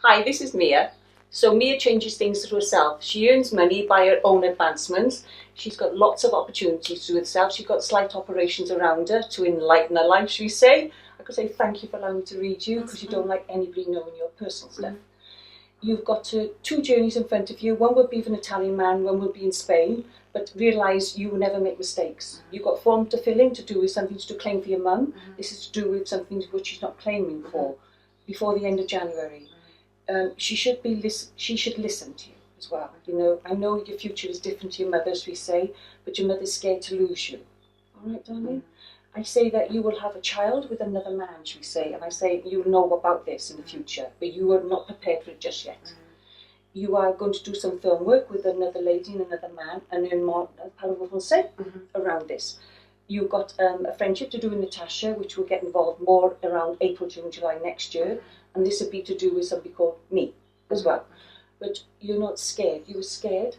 Hi, this is Mia. So Mia changes things to herself. She earns money by her own advancements. She's got lots of opportunities to do herself. She's got slight operations around her to enlighten her life, should we say. I could say thank you for allowing me to read you because you don't like anybody knowing your personal stuff. You've got two journeys in front of you. One will be with an Italian man, one will be in Spain. But realise you will never make mistakes. You've got form to fill in to do with something to claim for your mum. This is to do with something which she's not claiming for before the end of January. She should listen to you as well. You know, I know your future is different to your mother's, we say, but your mother's scared to lose you. All right, darling? I say that you will have a child with another man, shall we say, and I say you'll know about this in the future, but you are not prepared for it just yet. You are going to do some film work with another lady and another man, and earn more, around this. You've got a friendship to do with Natasha, which will get involved more around April, June, July next year, and this will be to do with somebody called me as well. But you're not scared. You were scared.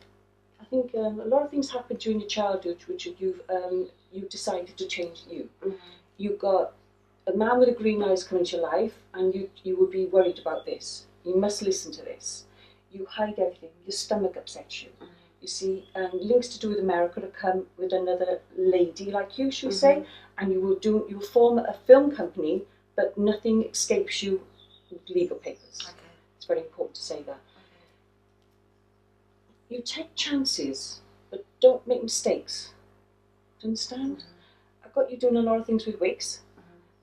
I think a lot of things happened during your childhood, which you've decided to change you. You've got a man with a green eyes come into your life, and you would be worried about this. You must listen to this. You hide everything. Your stomach upsets you. You see, links to do with America to come with another lady like you, should we say, and you'll form a film company, but nothing escapes you with legal papers. Okay. It's very important to say that. Okay. You take chances, but don't make mistakes. Do you understand? I've got you doing a lot of things with wigs,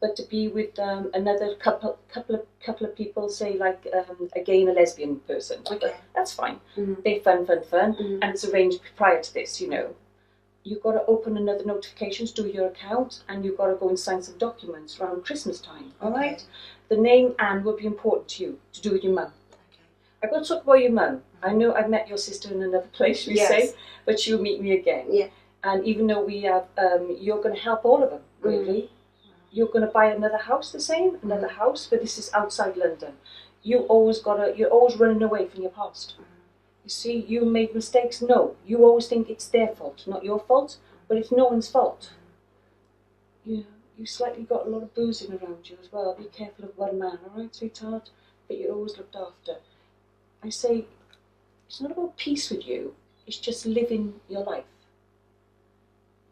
but to be with another couple of people, say like a gay and a lesbian person, that's fine. They're fun, and it's arranged prior to this, you know. You've got to open another notifications, do your account, and you've got to go and sign some documents around Christmas time, all right? The name Anne will be important to you, to do with your mum. I've got to talk about your mum. I know I've met your sister in another place, we say, but she'll meet me again. Yeah. And even though we have, you're going to help all of them, really. You're going to buy another house, another house, but this is outside London. You're always running away from your past. You see, you made mistakes. No, you always think it's their fault, not your fault, but it's no one's fault. You slightly got a lot of boozing around you as well. Be careful of one man, all right, sweetheart? But you're always looked after. I say, it's not about peace with you. It's just living your life.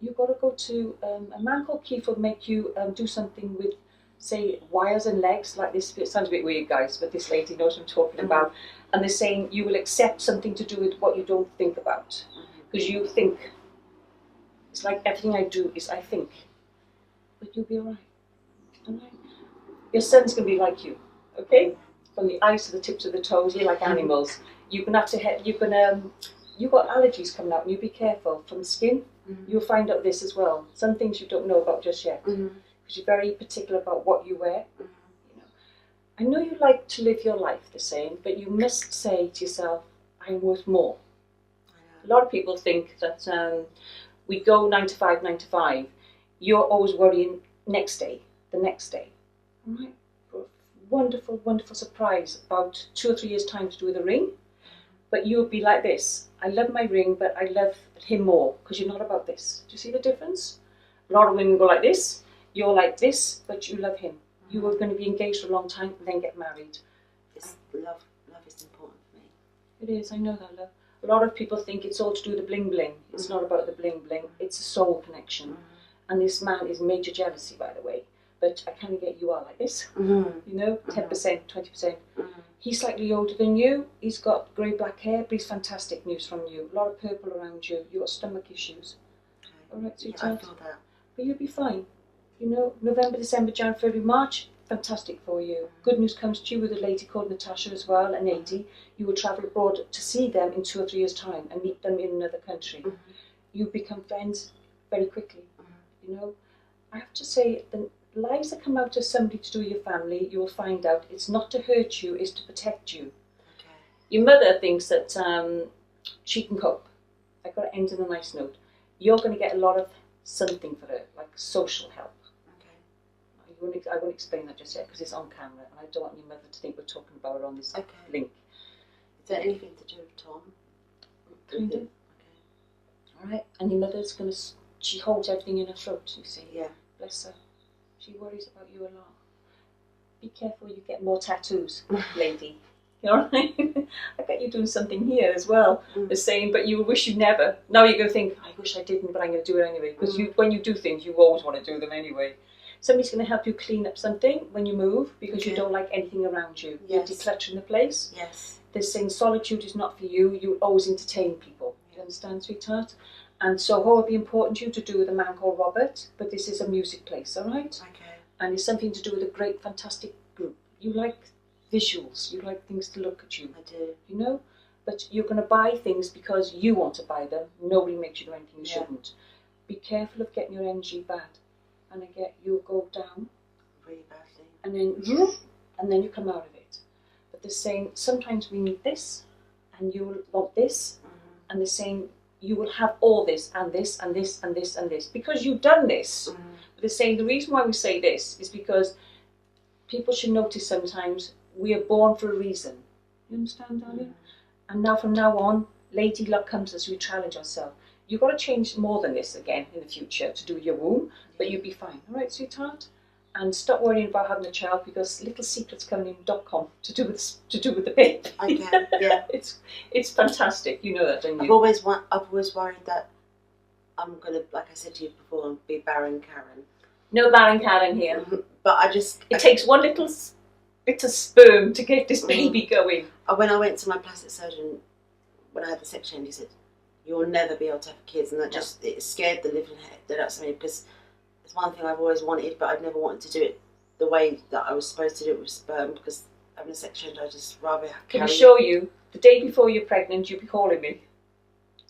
You've got to go to a man called Keith will make you do something with, say, wires and legs like this. It sounds a bit weird, guys, but this lady knows what I'm talking about. And they're saying you will accept something to do with what you don't think about, because you think. It's like everything I do is I think, but you'll be all right. Your son's gonna be like you, okay? From the eyes to the tips of the toes, you're like animals. You've got allergies coming out, and you be careful from the skin. You'll find out this as well. Some things you don't know about just yet, because you're very particular about what you wear. You know, I know you like to live your life the same, but you must say to yourself, "I'm worth more." A lot of people think that we go 9 to 5, 9 to 5. You're always worrying the next day. All right, for a wonderful, wonderful surprise about 2 or 3 years' time to do with a ring. But you'll be like this. I love my ring, but I love him more, because you're not about this. Do you see the difference? A lot of women go like this. You're like this, but you love him. You are going to be engaged for a long time and then get married. Love is important for me. It is, I know that, love. A lot of people think it's all to do with the bling bling. It's not about the bling bling. It's a soul connection. And this man is major jealousy, by the way. But I kind of get you are like this. You know, 10%, 20%. He's slightly older than you. He's got grey-black hair, but he's fantastic news from you. A lot of purple around you. You've got stomach issues. All right, sweetheart? I feel that. But you'll be fine. You know, November, December, January, February, March, fantastic for you. Good news comes to you with a lady called Natasha as well, an 80. You will travel abroad to see them in 2 or 3 years' time and meet them in another country. You become friends very quickly. You know, I have to say, the lies that come out of somebody to do with your family, you will find out it's not to hurt you, it's to protect you. Your mother thinks that she can cope. I've got to end on a nice note. You're going to get a lot of something for her, like social help. I won't explain that just yet because it's on camera, and I don't want your mother to think we're talking about her on this link. Is there anything to do with Tom? Kind of. All right. And your mother's going to. She holds everything in her throat. You see. Yeah. Bless her. She worries about you a lot. Be careful you get more tattoos, lady. You know what I mean? I bet you're doing something here as well. The same, but you wish you never. Now you're going to think, I wish I didn't, but I'm going to do it anyway. Because when you do things, you always want to do them anyway. Somebody's going to help you clean up something when you move because you don't like anything around you. Yes. You're decluttering the place. Yes. They're saying solitude is not for you. You always entertain people. You understand, sweetheart? And Soho would be important to you to do with a man called Robert, but this is a music place, all right? Okay. And it's something to do with a great, fantastic group. You like visuals, you like things to look at you. I do. You know? But you're going to buy things because you want to buy them. Nobody makes you do anything you shouldn't. Be careful of getting your energy bad. And again, you'll go down. Really badly. And then you come out of it. But they're saying, sometimes we need this, and you will want this, and they're saying, you will have all this, and this, and this, and this, and this. Because you've done this. But they're saying the reason why we say this is because people should notice sometimes we are born for a reason. You understand, darling? And now from now on, lady luck comes as we challenge ourselves. You've got to change more than this again in the future to do with your womb, but you'll be fine. All right, sweetheart? And stop worrying about having a child because little secrets coming in.com to do with the baby. Okay, yeah. It's fantastic. You know that, don't you? I've always worried that I'm gonna, like I said to you before, be barren Karen. No barren Karen here. But it takes one little bit of sperm to get this baby going. When I went to my plastic surgeon, when I had the sex change, he said, "You'll never be able to have kids," and that it scared the living head out of me because it's one thing I've always wanted, but I've never wanted to do it the way that I was supposed to do it with sperm because having a sex change, I just rather Can I show you? The day before you're pregnant, you'll be calling me.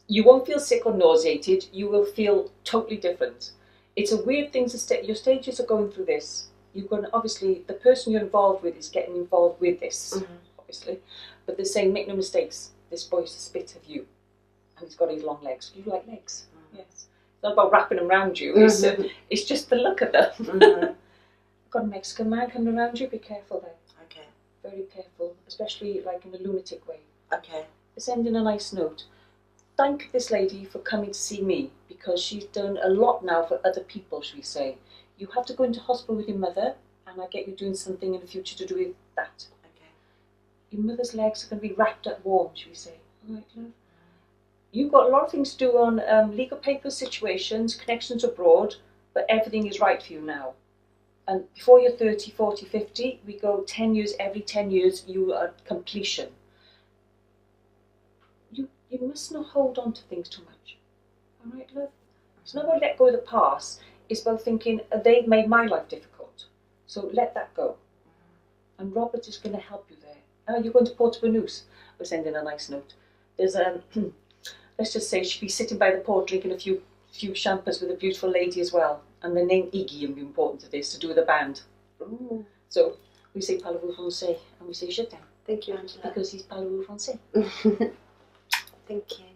You won't feel sick or nauseated. You will feel totally different. It's a weird thing to your stages are going through this. You're going to, obviously, the person you're involved with is getting involved with this, obviously. But they're saying, make no mistakes, this boy's a spit of you. And he's got his long legs. You like legs? Yes. It's not about wrapping them around you. It's just the look of them. You've got a Mexican man coming around you. Be careful there. Okay. Very careful, especially like in a lunatic way. Okay. Let's end in a nice note. Thank this lady for coming to see me because she's done a lot now for other people, shall we say. You have to go into hospital with your mother and I get you doing something in the future to do with that. Okay. Your mother's legs are going to be wrapped up warm, shall we say. All right, love? You've got a lot of things to do on legal papers, situations, connections abroad, but everything is right for you now. And before you're 30, 40, 50, we go 10 years, every 10 years you are at completion. You must not hold on to things too much. All right, love? It's not about let go of the past. It's about thinking, they've made my life difficult. So let that go. And Robert is going to help you there. You're going to Port Banús. We're sending a nice note. There's let's just say she'll be sitting by the port drinking a few champers with a beautiful lady as well. And the name Iggy will be important to this, to do with the band. Ooh. So we say parlez-vous français and we say je t'aime. Thank you, Angela. Because he's parlez-vous français. Thank you.